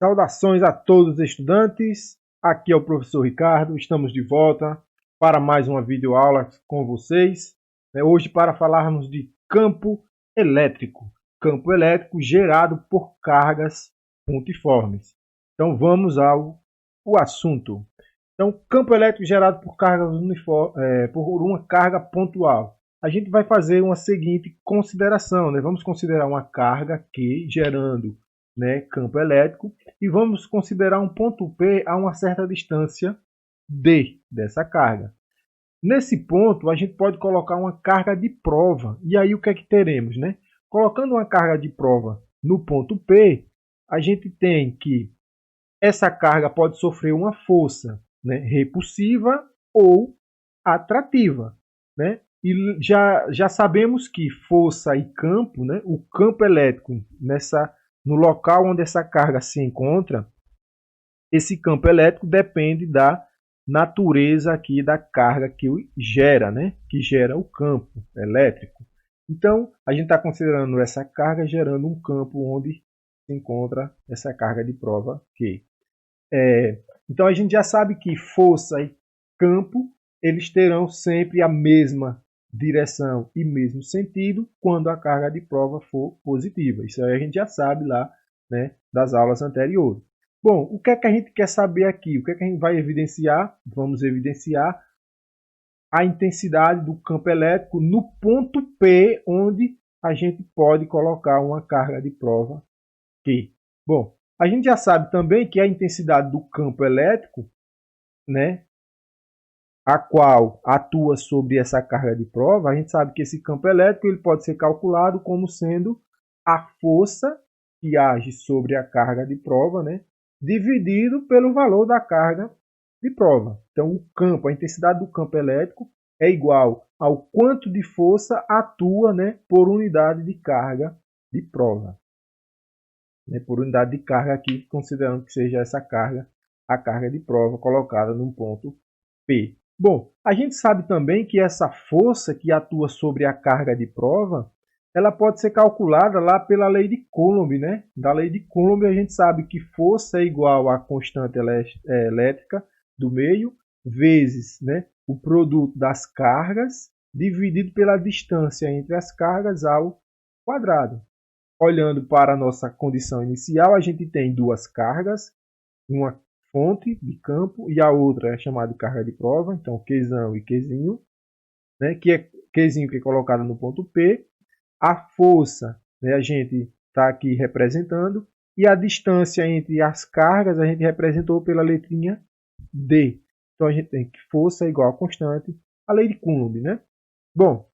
Saudações a todos os estudantes, aqui é o professor Ricardo, estamos de volta para mais uma videoaula com vocês, hoje para falarmos de campo elétrico gerado por cargas pontiformes. Então vamos ao assunto. Então, campo elétrico gerado por por uma carga pontual. A gente vai fazer uma seguinte consideração, vamos considerar uma carga Q gerando campo elétrico e vamos considerar um ponto P a uma certa distância D dessa carga. Nesse ponto, a gente pode colocar uma carga de prova. E aí o que é que teremos? Colocando uma carga de prova no ponto P, a gente tem que essa carga pode sofrer uma força repulsiva ou atrativa. E já sabemos que força e campo, o campo elétrico no local onde essa carga se encontra, esse campo elétrico depende da natureza aqui da carga que gera, que gera o campo elétrico. Então, a gente está considerando essa carga gerando um campo onde se encontra essa carga de prova Q. Então, a gente já sabe que força e campo eles terão sempre a mesma direção e mesmo sentido quando a carga de prova for positiva. Isso aí a gente já sabe lá das aulas anteriores. Bom, o que é que a gente quer saber aqui? O que é que a gente vai evidenciar? Vamos evidenciar a intensidade do campo elétrico no ponto P, onde a gente pode colocar uma carga de prova Q. Bom, a gente já sabe também que a intensidade do campo elétrico, a qual atua sobre essa carga de prova, a gente sabe que esse campo elétrico ele pode ser calculado como sendo a força que age sobre a carga de prova, dividido pelo valor da carga de prova. Então, o campo, a intensidade do campo elétrico é igual ao quanto de força atua por unidade de carga de prova. Por unidade de carga aqui, considerando que seja essa carga, a carga de prova colocada num ponto P. Bom, a gente sabe também que essa força que atua sobre a carga de prova, ela pode ser calculada lá pela lei de Coulomb, Da lei de Coulomb a gente sabe que força é igual à constante elétrica do meio vezes o produto das cargas dividido pela distância entre as cargas ao quadrado. Olhando para a nossa condição inicial, a gente tem duas cargas, uma fonte de campo e a outra é chamada de carga de prova, então Qzão e Qzinho, que é Qzinho que é colocado no ponto P, a força a gente está aqui representando e a distância entre as cargas a gente representou pela letrinha D. Então a gente tem que força é igual a constante, a lei de Coulomb, Bom,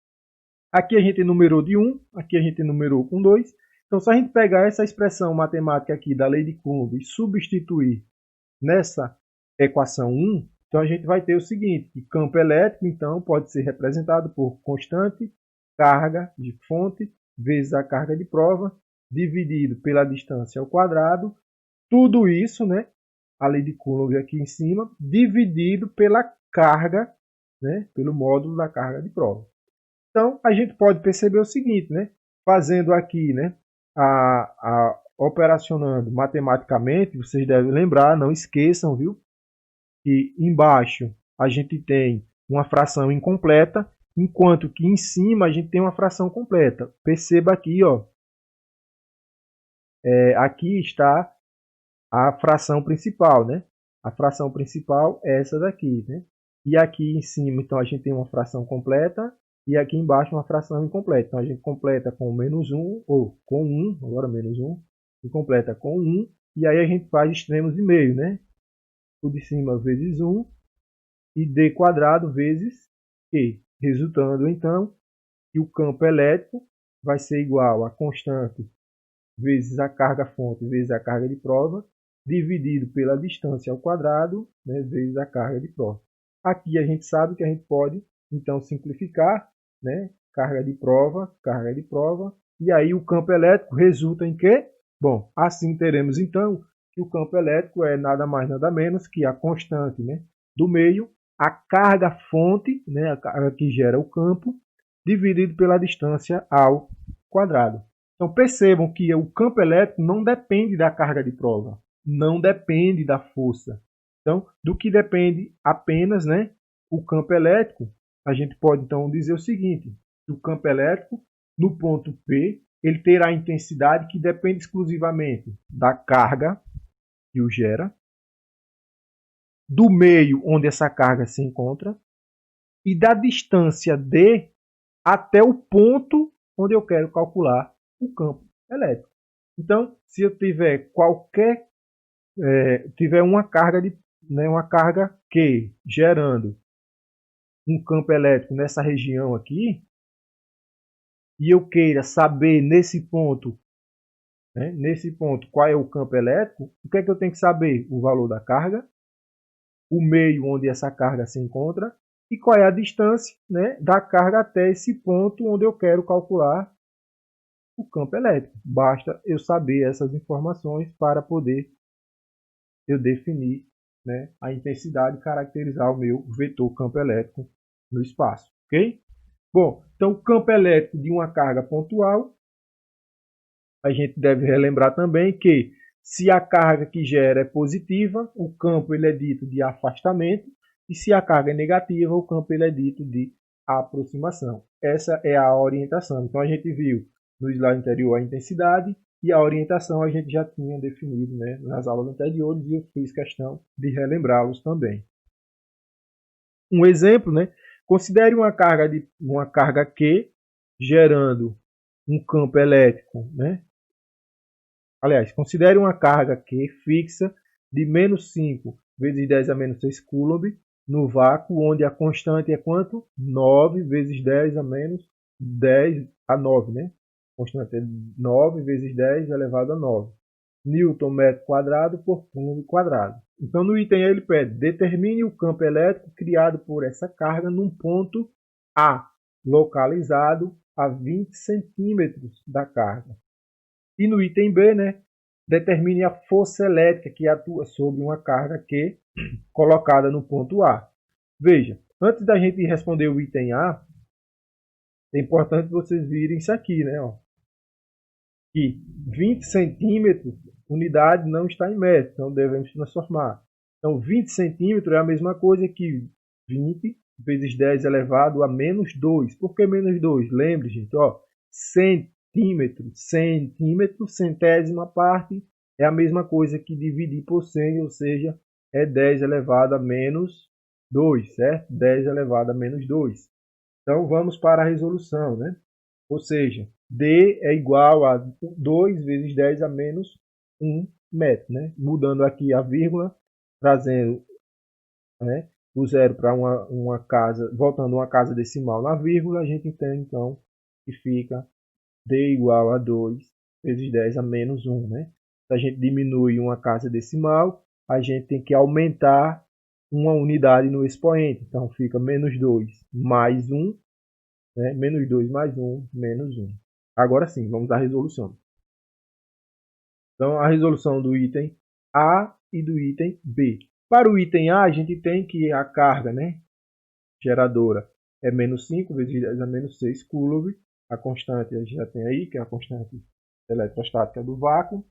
aqui a gente numerou de 1, aqui a gente numerou com 2. Então, se a gente pegar essa expressão matemática aqui da lei de Coulomb e substituir nessa equação 1, então a gente vai ter o seguinte, que campo elétrico, então, pode ser representado por constante carga de fonte vezes a carga de prova, dividido pela distância ao quadrado, tudo isso, a lei de Coulomb aqui em cima, dividido pela carga, pelo módulo da carga de prova. Então, a gente pode perceber o seguinte, fazendo aqui, operacionando matematicamente, vocês devem lembrar, não esqueçam, viu? Que embaixo a gente tem uma fração incompleta, enquanto que em cima a gente tem uma fração completa. Perceba aqui, ó, aqui está a fração principal, A fração principal é essa daqui, E aqui em cima, então, a gente tem uma fração completa e aqui embaixo uma fração incompleta. Então, a gente completa com menos 1, ou com 1, agora menos 1, e completa com 1, e aí a gente faz extremos e meio, Tudo de cima vezes 1, e d quadrado vezes Q, resultando, então, que o campo elétrico vai ser igual a constante vezes a carga fonte vezes a carga de prova, dividido pela distância ao quadrado, vezes a carga de prova. Aqui a gente sabe que a gente pode, então, simplificar, carga de prova, e aí o campo elétrico resulta em quê? Bom, assim teremos, então, que o campo elétrico é nada mais, nada menos que a constante do meio, a carga fonte, a carga que gera o campo, dividido pela distância ao quadrado. Então, percebam que o campo elétrico não depende da carga de prova. não depende da força. Então, do que depende apenas, né, o campo elétrico, a gente pode então dizer o seguinte: o campo elétrico no ponto P, ele terá intensidade que depende exclusivamente da carga que o gera, do meio onde essa carga se encontra e da distância D até o ponto onde eu quero calcular o campo elétrico. Então, se eu tiver tiver uma carga uma carga Q gerando um campo elétrico nessa região aqui, e eu queira saber nesse ponto qual é o campo elétrico, o que é que eu tenho que saber? O valor da carga, o meio onde essa carga se encontra e qual é a distância, né, da carga até esse ponto onde eu quero calcular o campo elétrico. Basta eu saber essas informações para poder eu definir, né, a intensidade e caracterizar o meu vetor campo elétrico no espaço. Ok? Bom, então o campo elétrico de uma carga pontual, a gente deve relembrar também que se a carga que gera é positiva, o campo ele é dito de afastamento, e se a carga é negativa, o campo ele é dito de aproximação. Essa é a orientação. Então a gente viu no slide anterior a intensidade e a orientação a gente já tinha definido, né, nas aulas anteriores, e eu fiz questão de relembrá-los também. Um exemplo, né? Considere uma carga Q gerando um campo elétrico, né? Aliás, considere uma carga Q fixa de menos 5 vezes 10 a menos 6 coulomb no vácuo, onde a constante é quanto? 9 vezes 10 a menos 10 a 9, né? A constante é 9 vezes 10 elevado a 9. Newton metro quadrado por coulomb quadrado. Então, no item A, ele pede: determine o campo elétrico criado por essa carga num ponto A, localizado a 20 centímetros da carga. E no item B, né, determine a força elétrica que atua sobre uma carga Q colocada no ponto A. Veja, antes da gente responder o item A, é importante vocês virem isso aqui, né? Ó, que 20 centímetros, unidade não está em metro, então devemos transformar. Então 20 centímetros é a mesma coisa que 20 vezes 10 elevado a menos 2. Por que menos 2? Lembre, gente, ó, centímetro, centésima parte, é a mesma coisa que dividir por 100, ou seja, é 10 elevado a menos 2, certo? 10 elevado a menos 2. Então vamos para a resolução, né? Ou seja, D é igual a 2 vezes 10 a menos 1 metro, né? Mudando aqui a vírgula, trazendo, né, o zero para uma casa, voltando uma casa decimal na vírgula, a gente entende então que fica D igual a 2 vezes 10 a menos 1, né? Se a gente diminui uma casa decimal, a gente tem que aumentar uma unidade no expoente. Então fica menos 2 mais 1, né? Menos 2 mais 1, menos 1. Agora sim, vamos à resolução. Então, a resolução do item A e do item B. Para o item A, a gente tem que a carga, né, geradora é menos 5 vezes 10 a menos 6 coulomb. A constante a gente já tem aí, que é a constante eletrostática do vácuo.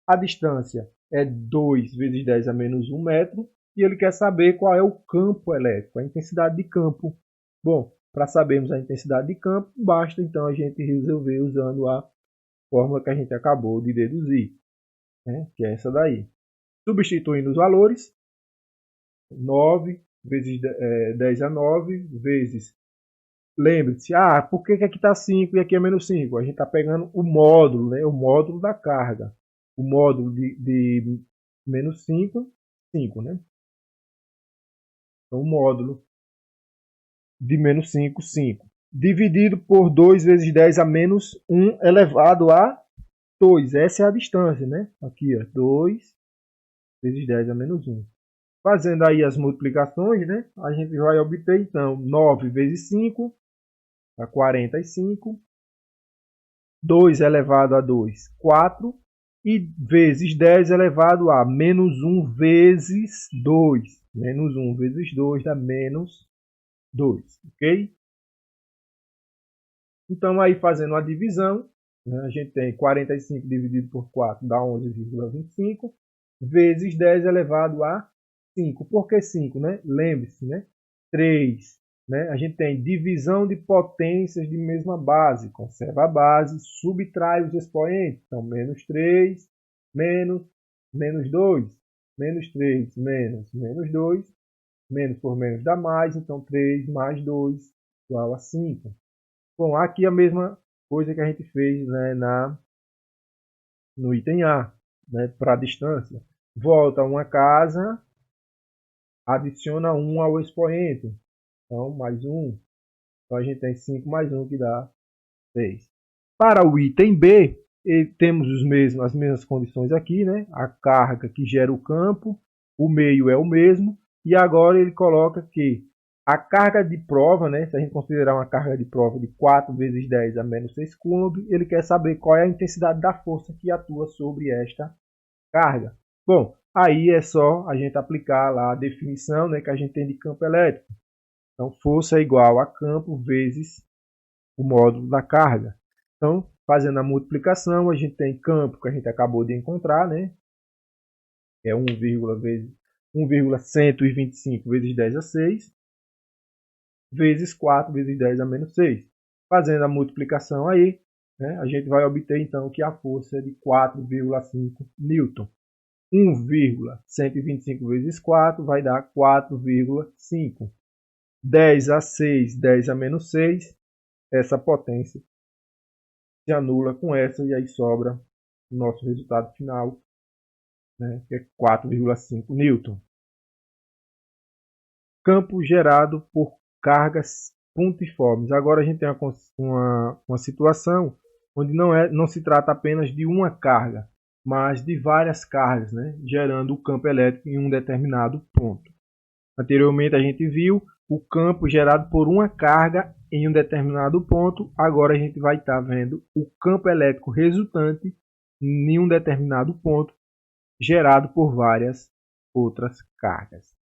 A distância é 2 vezes 10 a menos 1 metro. E ele quer saber qual é o campo elétrico, a intensidade de campo. Bom, para sabermos a intensidade de campo, basta então a gente resolver usando a fórmula que a gente acabou de deduzir, né? Que é essa daí. Substituindo os valores, 9 vezes 10 a 9 vezes... Lembre-se, por que aqui está 5 e aqui é menos 5? A gente está pegando o módulo, né? O módulo da carga. O módulo de menos 5, 5, né? Então, o módulo de menos 5, 5. Dividido por 2 vezes 10 a menos 1 elevado a 2. Essa é a distância, né? Aqui, ó, 2 vezes 10 a menos 1. Fazendo aí as multiplicações, né? A gente vai obter, então, 9 vezes 5 dá 45. 2 elevado a 2, 4. E vezes 10 elevado a menos 1 vezes 2. Menos 1 vezes 2 dá menos 2, ok? Então, aí fazendo a divisão, né, a gente tem 45 dividido por 4 dá 11,25. vezes 10 elevado a 5. Por que 5, né? Lembre-se, né? 3, né? A gente tem divisão de potências de mesma base. Conserva a base, subtrai os expoentes. Então, menos 3, menos 2, menos 3, menos 2, menos por menos dá mais. Então, 3 mais 2 igual a 5. Bom, aqui a mesma coisa que a gente fez, né, no item A, né, para a distância. Volta uma casa, adiciona 1 ao expoente. Então, mais 1. Então, a gente tem 5 mais 1, que dá 6. Para o item B, temos as mesmas condições aqui, né? A carga que gera o campo, o meio é o mesmo. E agora ele coloca que a carga de prova, né? Se a gente considerar uma carga de prova de 4 vezes 10 a menos 6 coulomb, ele quer saber qual é a intensidade da força que atua sobre esta carga. Bom, aí é só a gente aplicar lá a definição, né, que a gente tem de campo elétrico. Então, força é igual a campo vezes o módulo da carga. Então, fazendo a multiplicação, a gente tem campo que a gente acabou de encontrar, né? É 1,125 vezes 10 a 6, vezes 4 vezes 10 a menos 6. Fazendo a multiplicação aí, né, a gente vai obter então que a força é de 4,5 newton. 1,125 vezes 4 vai dar 4,5. 10 a 6, 10 a menos 6, essa potência se anula com essa e aí sobra o nosso resultado final, né, que é 4,5 newton. Campo gerado por cargas pontiformes. Agora a gente tem uma situação onde não se trata apenas de uma carga, mas de várias cargas, né, gerando o campo elétrico em um determinado ponto. Anteriormente a gente viu o campo gerado por uma carga em um determinado ponto. Agora a gente vai estar vendo o campo elétrico resultante em um determinado ponto, gerado por várias outras cargas.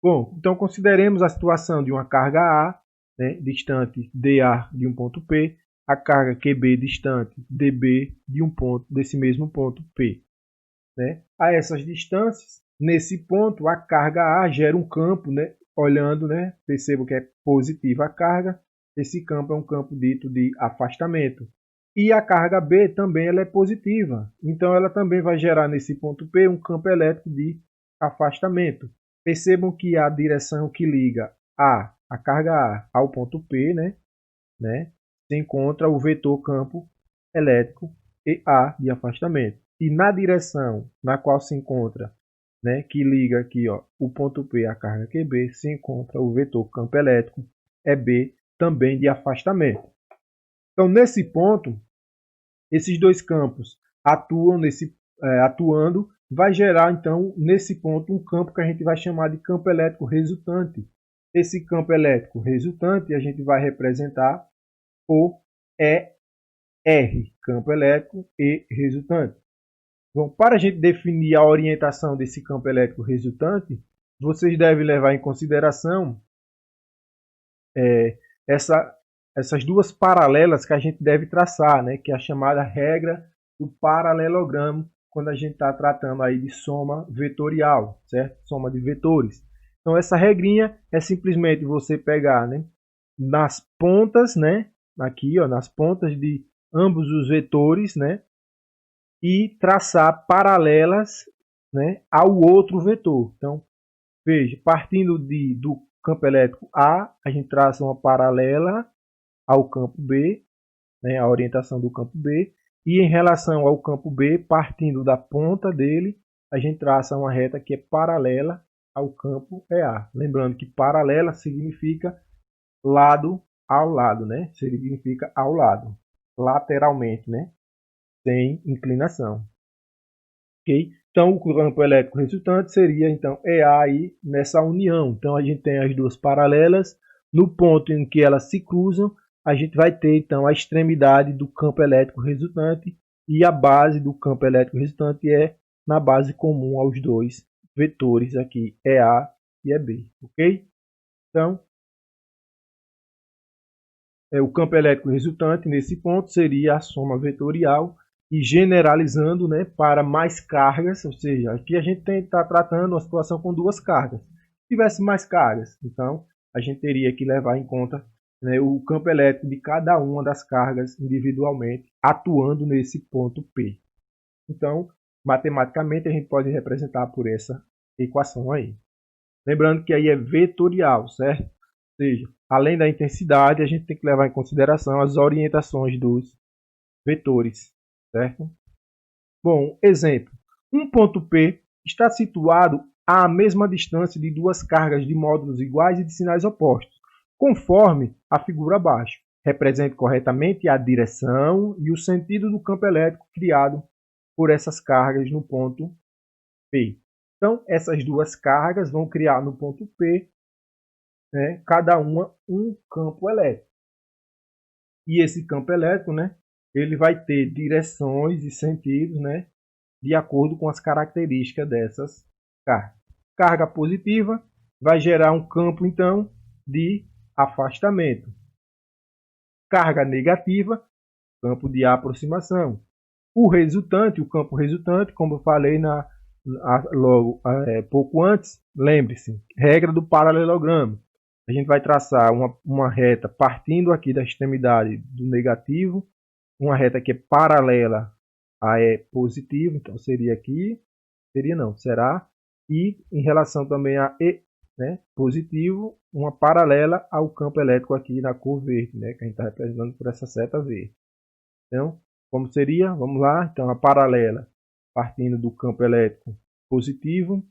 Bom, então consideremos a situação de uma carga A, né, distante dA de um ponto P, a carga QB distante dB de um ponto, desse mesmo ponto P. Né? A essas distâncias, nesse ponto, a carga A gera um campo, né? Olhando, né? Percebo que é positiva a carga. Esse campo é um campo dito de afastamento. E a carga B também ela é positiva. Então, ela também vai gerar nesse ponto P um campo elétrico de afastamento. Percebam que a direção que liga a carga A ao ponto P, né? Se encontra o vetor campo elétrico EA de afastamento. E na direção na qual se encontra, né, que liga aqui, ó, o ponto P à carga QB, se encontra o vetor campo elétrico EB, também de afastamento. Então, nesse ponto, esses dois campos atuando, vai gerar, então, nesse ponto, um campo que a gente vai chamar de campo elétrico resultante. Esse campo elétrico resultante a gente vai representar por ER, campo elétrico e resultante. Bom, para a gente definir a orientação desse campo elétrico resultante, vocês devem levar em consideração essas duas paralelas que a gente deve traçar, né, que é a chamada regra do paralelogramo, quando a gente está tratando aí de soma vetorial, certo? Soma de vetores. Então, essa regrinha é simplesmente você pegar, né, nas pontas, né, aqui, ó, nas pontas de ambos os vetores, né, e traçar paralelas, né, ao outro vetor. Então, veja, partindo do campo elétrico A, a gente traça uma paralela ao campo B, né, a orientação do campo B, e em relação ao campo B, partindo da ponta dele, a gente traça uma reta que é paralela ao campo EA. Lembrando que paralela significa lado ao lado, né? Significa ao lado, lateralmente, né? Sem inclinação. Ok? Então, o campo elétrico resultante seria então EA aí nessa união. Então, a gente tem as duas paralelas. No ponto em que elas se cruzam, a gente vai ter então a extremidade do campo elétrico resultante e a base do campo elétrico resultante é na base comum aos dois vetores aqui, EA e EB. Ok? Então, o campo elétrico resultante nesse ponto seria a soma vetorial e generalizando, né, para mais cargas, ou seja, aqui a gente está tratando uma situação com duas cargas. Se tivesse mais cargas, então a gente teria que levar em conta, né, o campo elétrico de cada uma das cargas individualmente, atuando nesse ponto P. Então, matematicamente, a gente pode representar por essa equação aí. Lembrando que aí é vetorial, certo? Ou seja, além da intensidade, a gente tem que levar em consideração as orientações dos vetores, certo? Bom, exemplo. Um ponto P está situado à mesma distância de duas cargas de módulos iguais e de sinais opostos, conforme a figura abaixo. Represente corretamente a direção e o sentido do campo elétrico criado por essas cargas no ponto P. Então, essas duas cargas vão criar no ponto P, né, cada uma um campo elétrico. E esse campo elétrico, né, ele vai ter direções e sentidos, né, de acordo com as características dessas cargas. Carga positiva vai gerar um campo, então, de afastamento. Carga negativa, campo de aproximação. O resultante, o campo resultante, como eu falei pouco antes, lembre-se, regra do paralelogramo. A gente vai traçar uma reta partindo aqui da extremidade do negativo, uma reta que é paralela a E positivo, então seria aqui, será, e em relação também a E, né, positivo, uma paralela ao campo elétrico aqui na cor verde, né, que a gente está representando por essa seta verde. Então, como seria? Vamos lá, então a paralela partindo do campo elétrico positivo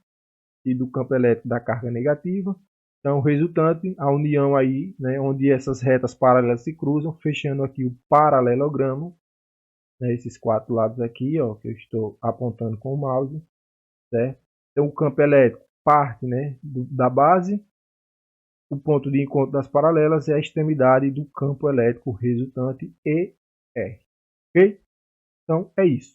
e do campo elétrico da carga negativa. Então, o resultante, a união aí, né, onde essas retas paralelas se cruzam, fechando aqui o paralelogramo, né, esses quatro lados aqui, ó, que eu estou apontando com o mouse, certo? Então, o campo elétrico parte, né, da base, o ponto de encontro das paralelas é a extremidade do campo elétrico resultante ER. Ok? Então, é isso.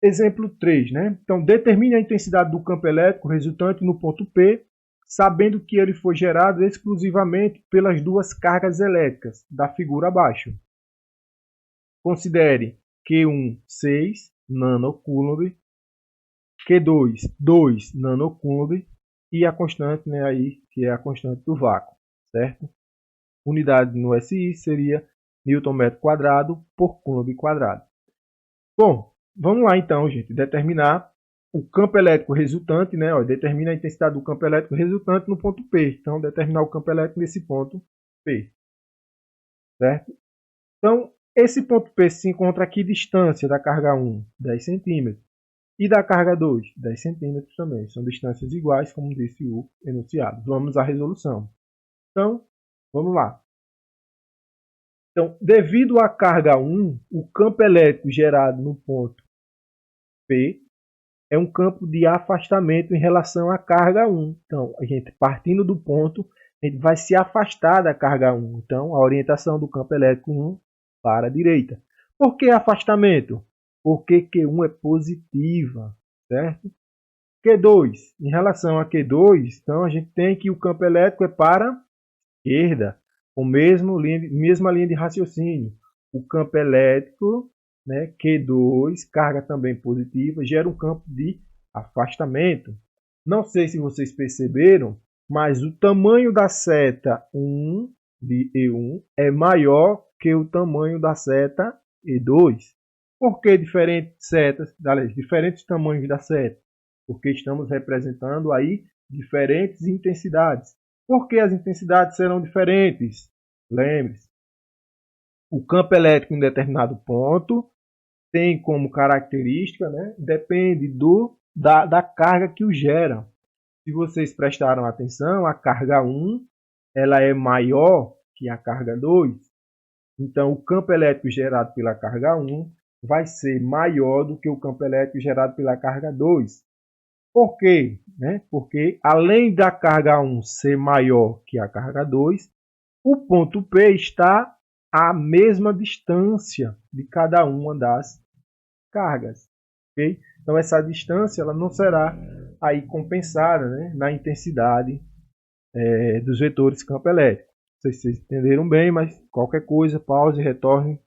Exemplo 3, né? Então, determine a intensidade do campo elétrico resultante no ponto P, sabendo que ele foi gerado exclusivamente pelas duas cargas elétricas da figura abaixo. Considere Q1 6 nanocoulomb, Q2 2 nanocoulomb e a constante, né, aí, que é a constante do vácuo, certo? Unidade no SI seria Newton metro quadrado por coulomb quadrado. Bom, vamos lá então, gente, determinar o campo elétrico resultante, né? Ó, determina a intensidade do campo elétrico resultante no ponto P. Então, determinar o campo elétrico nesse ponto P. Certo? Então, esse ponto P se encontra aqui distância da carga 1, 10 centímetros, e da carga 2, 10 centímetros também. São distâncias iguais, como disse o enunciado. Vamos à resolução. Então, vamos lá. Então, devido à carga 1, o campo elétrico gerado no ponto P é um campo de afastamento em relação à carga 1. Então, a gente partindo do ponto, a gente vai se afastar da carga 1. Então, a orientação do campo elétrico 1 para a direita. Por que afastamento? Porque Q1 é positiva, certo? Q2, em relação a Q2, então a gente tem que o campo elétrico é para a esquerda, com mesma linha de raciocínio. O campo elétrico, né, Q2, carga também positiva, gera um campo de afastamento. Não sei se vocês perceberam, mas o tamanho da seta 1 de E1 é maior que o tamanho da seta E2. Por que diferentes setas, diferentes tamanhos da seta? Porque estamos representando aí diferentes intensidades. Por que as intensidades serão diferentes? Lembre-se, o campo elétrico em determinado ponto tem como característica, né, depende da carga que o gera. Se vocês prestaram atenção, a carga 1 ela é maior que a carga 2. Então, o campo elétrico gerado pela carga 1 vai ser maior do que o campo elétrico gerado pela carga 2. Por quê? Porque, além da carga 1 ser maior que a carga 2, o ponto P está à mesma distância de cada uma das cargas. Okay? Então, essa distância ela não será aí compensada, né, na intensidade dos vetores campo elétrico. Não sei se vocês entenderam bem, mas qualquer coisa, pause e retorne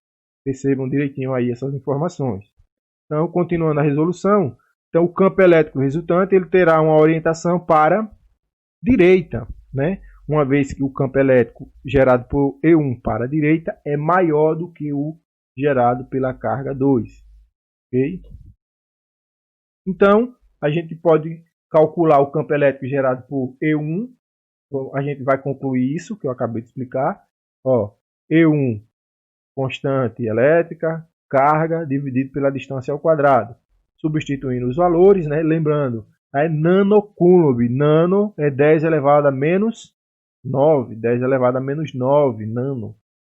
Percebam direitinho aí essas informações. Então, continuando a resolução, então o campo elétrico resultante ele terá uma orientação para direita, né? Uma vez que o campo elétrico gerado por E1 para a direita é maior do que o gerado pela carga 2. Ok? Então, a gente pode calcular o campo elétrico gerado por E1. A gente vai concluir isso que eu acabei de explicar. Ó, E1, constante elétrica, carga dividido pela distância ao quadrado. Substituindo os valores, né? Lembrando, é nanocoulomb. Nano é 10 elevado a menos 9. 10 elevado a menos 9, nano.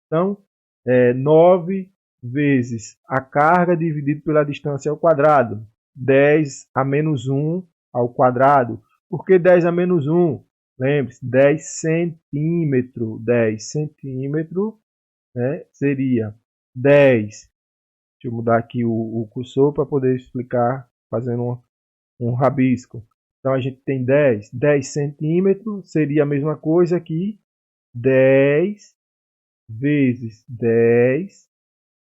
Então, 9 vezes a carga dividido pela distância ao quadrado. 10 a menos 1 ao quadrado. Por que 10 a menos 1? Lembre-se, 10 centímetros. 10 centímetros, né, seria 10. Deixa eu mudar aqui o cursor para poder explicar fazendo um rabisco. Então a gente tem 10. 10 centímetros seria a mesma coisa que 10 vezes 10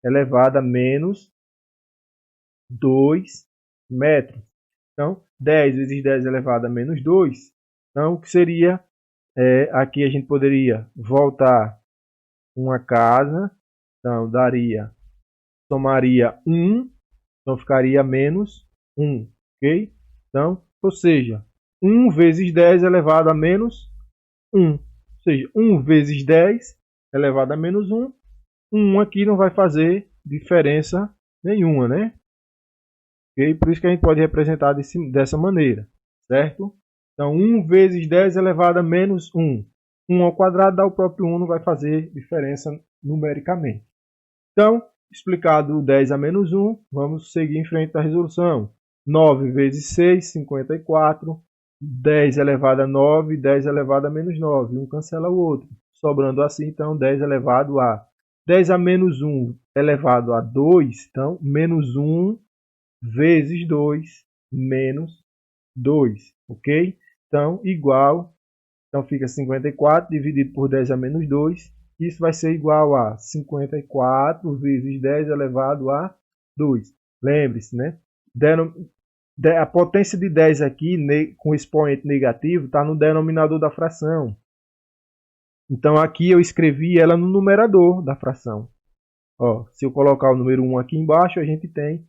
elevado a menos 2 metros. Então, 10 vezes 10 elevado a menos 2. Então, o que seria? Aqui a gente poderia voltar uma casa. Então, somaria 1. Então, ficaria menos 1. Ok? Então, ou seja, 1 vezes 10 elevado a menos 1. Ou seja, 1 vezes 10 elevado a menos 1. 1 aqui não vai fazer diferença nenhuma, né? Okay? Por isso que a gente pode representar dessa maneira, certo? Então, 1 vezes 10 elevado a menos 1. 1 ao quadrado dá o próprio 1, não vai fazer diferença numericamente. Então, explicado o 10 a menos 1, vamos seguir em frente à resolução. 9 vezes 6, 54. 10 elevado a 9, 10 elevado a menos 9. Um cancela o outro. Sobrando assim, então, 10 elevado a 10 a menos 1 elevado a 2. Então, menos 1 vezes 2 menos 2. Ok? Então, igual. Então, fica 54 dividido por 10 a menos 2. Isso vai ser igual a 54 vezes 10 elevado a 2. Lembre-se, né? A potência de 10 aqui, com expoente negativo, está no denominador da fração. Então, aqui eu escrevi ela no numerador da fração. Ó, se eu colocar o número 1 aqui embaixo, a gente tem,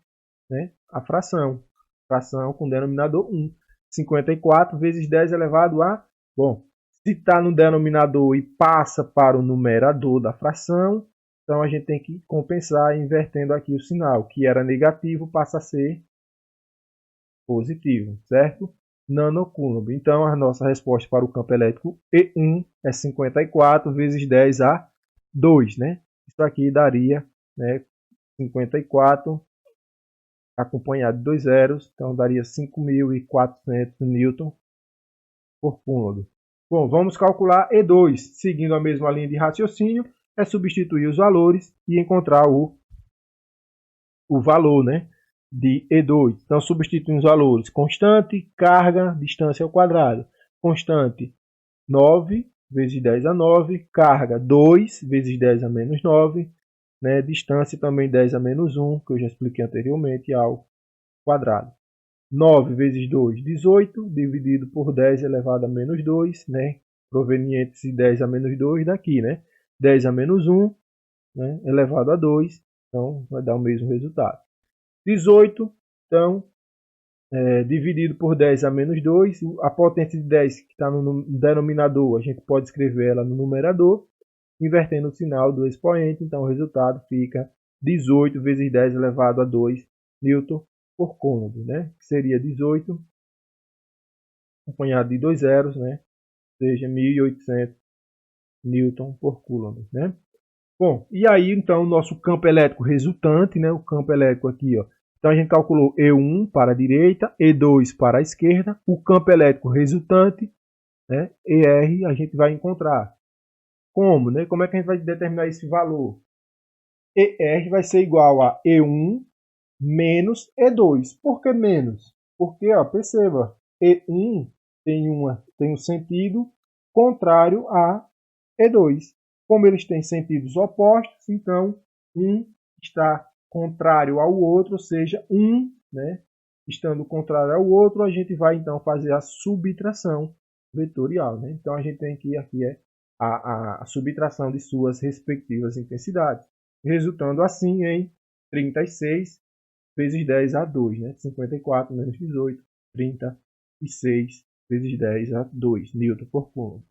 né, a fração. Fração com denominador 1. 54 vezes 10 elevado a... Bom, se está no denominador e passa para o numerador da fração, então a gente tem que compensar invertendo aqui o sinal, que era negativo passa a ser positivo, certo? Nanocoulomb. Então a nossa resposta para o campo elétrico E1 é 54 vezes 10 a 2, né? Isso aqui daria, né, 54 acompanhado de 2 zeros, então daria 5.400 newton por coulomb. Bom, vamos calcular E2, seguindo a mesma linha de raciocínio, é substituir os valores e encontrar o valor, né, de E2. Então, substituímos os valores: constante, carga, distância ao quadrado. Constante, 9 vezes 10 a 9, carga, 2 vezes 10 a menos 9, né, distância também 10 a menos 1, que eu já expliquei anteriormente, ao quadrado. 9 vezes 2, 18, dividido por 10 elevado a menos 2, né? Proveniente de 10 a menos 2 daqui, né? 10 a menos 1, né, elevado a 2, então vai dar o mesmo resultado. 18, então, dividido por 10 a menos 2, a potência de 10 que está no denominador, a gente pode escrever ela no numerador, invertendo o sinal do expoente, então o resultado fica 18 vezes 10 elevado a 2 newton por coulomb, né? Que seria 18 acompanhado de 2 zeros, né? Ou seja, 1.800 newton por coulomb, né? Bom, e aí então o nosso campo elétrico resultante, né? O campo elétrico aqui, ó. Então a gente calculou E1 para a direita, E2 para a esquerda, o campo elétrico resultante, né? ER a gente vai encontrar. Como, né? Como é que a gente vai determinar esse valor? ER vai ser igual a E1 menos E2. Por que menos? Porque, ó, perceba, E1 tem um sentido contrário a E2. Como eles têm sentidos opostos, então um está contrário ao outro, ou seja, um, né, estando contrário ao outro, a gente vai então fazer a subtração vetorial. Né? Então a gente tem que aqui a subtração de suas respectivas intensidades, resultando assim em 36 vezes 10 a 2, né? 54 menos 18, 36 vezes 10 a 2 Newton por Coulomb.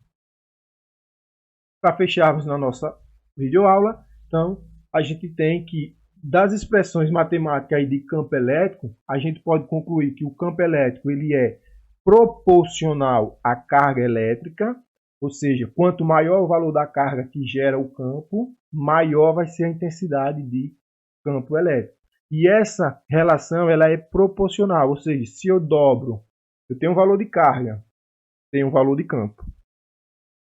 Para fecharmos na nossa videoaula, então a gente tem que, das expressões matemáticas de campo elétrico, a gente pode concluir que o campo elétrico ele é proporcional à carga elétrica, ou seja, quanto maior o valor da carga que gera o campo, maior vai ser a intensidade de campo elétrico. E essa relação ela é proporcional, ou seja, se eu dobro, eu tenho um valor de carga, tenho um valor de campo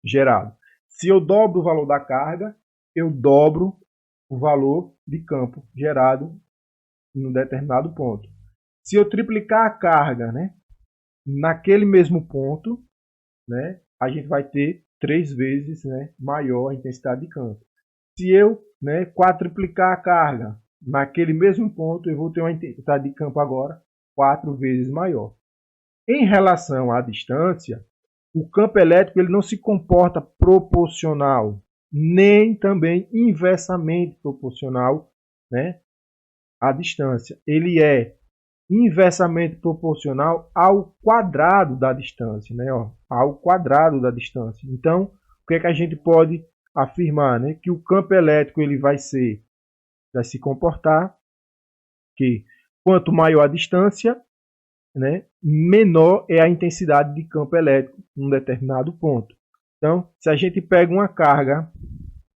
gerado. Se eu dobro o valor da carga, eu dobro o valor de campo gerado em um determinado ponto. Se eu triplicar a carga, né, naquele mesmo ponto, né, a gente vai ter 3 vezes, né, maior a intensidade de campo. Se eu, né, quadruplicar a carga naquele mesmo ponto, eu vou ter uma intensidade de campo agora 4 vezes maior. Em relação à distância, o campo elétrico ele não se comporta proporcional, nem também inversamente proporcional, né, à distância. Ele é inversamente proporcional ao quadrado da distância, né, ó, ao quadrado da distância. Então, o que é que a gente pode afirmar, né, que o campo elétrico ele vai se comportar que quanto maior a distância, né, menor é a intensidade de campo elétrico em um determinado ponto. Então, se a gente pega uma carga,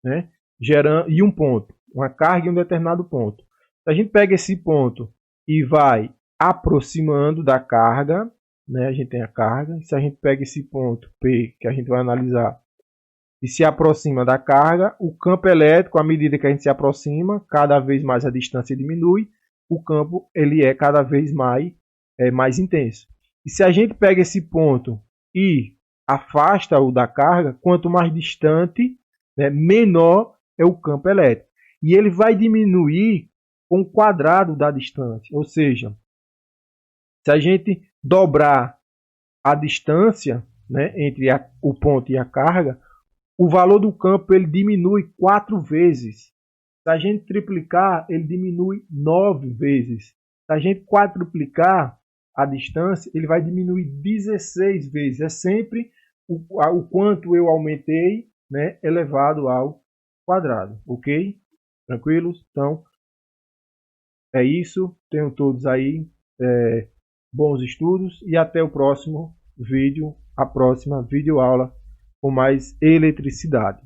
né, gerando e um ponto, uma carga em um determinado ponto, se a gente pega esse ponto e vai aproximando da carga, né, a gente tem a carga, se a gente pega esse ponto P, que a gente vai analisar, e se aproxima da carga, o campo elétrico, à medida que a gente se aproxima, cada vez mais a distância diminui, o campo ele é cada vez mais intenso. E se a gente pega esse ponto e afasta-o da carga, quanto mais distante, né, menor é o campo elétrico. E ele vai diminuir com o quadrado da distância. Ou seja, se a gente dobrar a distância, né, entre o ponto e a carga, o valor do campo ele diminui 4 vezes. Se a gente triplicar, ele diminui 9 vezes. Se a gente quadruplicar a distância, ele vai diminuir 16 vezes. É sempre o quanto eu aumentei, né, elevado ao quadrado. Ok? Tranquilos? Então, é isso. Tenham todos aí bons estudos e até o próximo vídeo, a próxima videoaula com mais eletricidade.